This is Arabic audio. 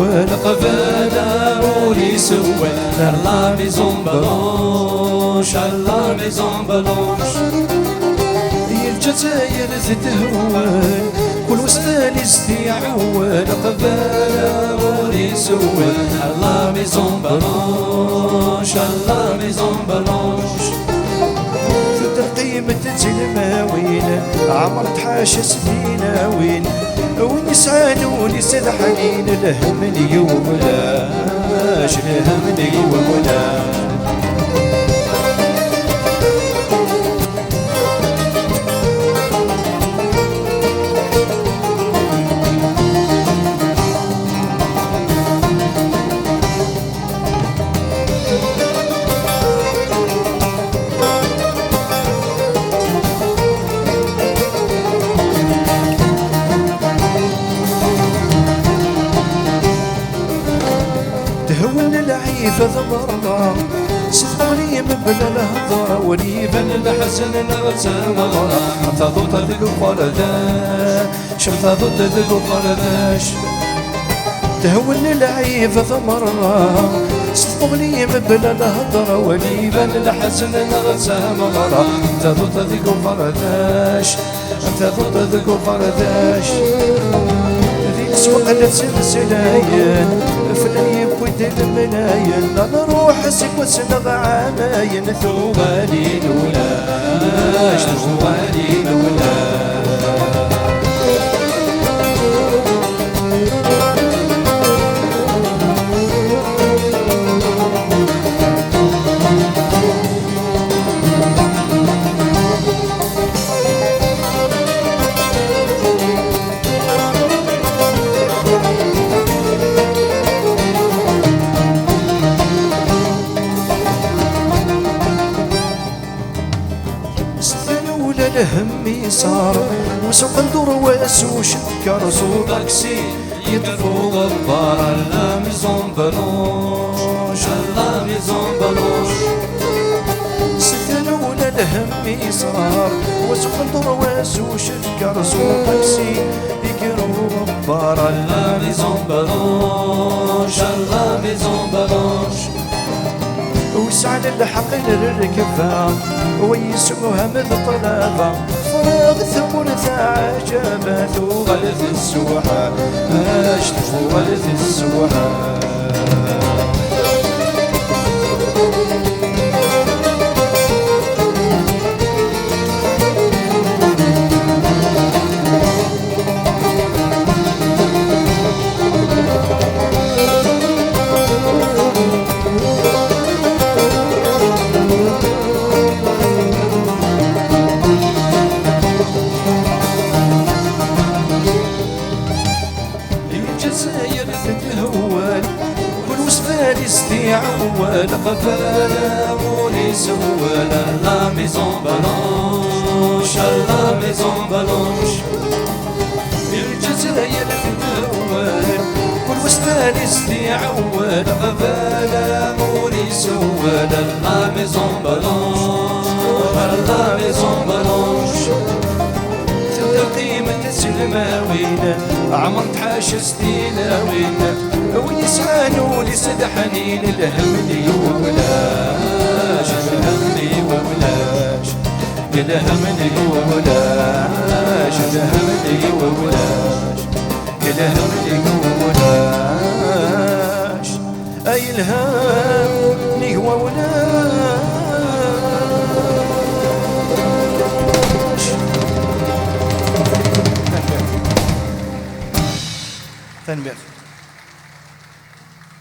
القبالة وليسوى لا ميزون بلونش لا ميزون بلونش الجزائر تتهون كل وسطان يستيعون القبالة وليسوى لا ميزون بلونش لا ميزون بلونش قيمة الماوين عمرت حاشا سنين وين يسعان ونسد حنين لهمني وملاش لهمني وملاش تهون العيفة ضمرنا سفري من بلا الهضرة وليبان الحسن نغسل مغرى حتى ضوط ذلك فرداش حتى ضوط ذلك فرداش تهون العيفة ضمرنا سفري من بلا الهضرة وليبان الحسن نغسل مغرى حتى ضوط ذلك فرداش حتى ضوط ذلك فرداش سوق السلسلاين فلايب ود الملاين نروح سك وسنغ عماين ثوبالي الولاش ثوبالي الولاش الهم صار وسوق ندور واسو شكر سو طاكسي يطفو غبار لا ميزون بلونش لا ميزون بلونش ستنون الهم صار وسوق ندور واسو شكر سو طاكسي يكرو غبار لا ميزون بلونش لا ميزون بلونش وسعد الحق للركفة ويسموها من طلبة فراغ ثمور عجبات وغلث السوحة اشتف وغلث السوحة الجزائر تتهون كل وسفان يستيعون القبالة وليسوى لا ميزون بلونش لا ميزون بلونش الجزائر تتهون كل وسفان يستيعون القبالة وليسوى لا ميزون بلونش لا ميزون بلونش قيمة السلماوين عمرت حاشا ستيلاوين ويسعانوا لسد حنين الهمني وولاش الهمني وولاش الهمني وولاش الهمني وولاش الهمني وولاش أي الهمني وولاش تنبيه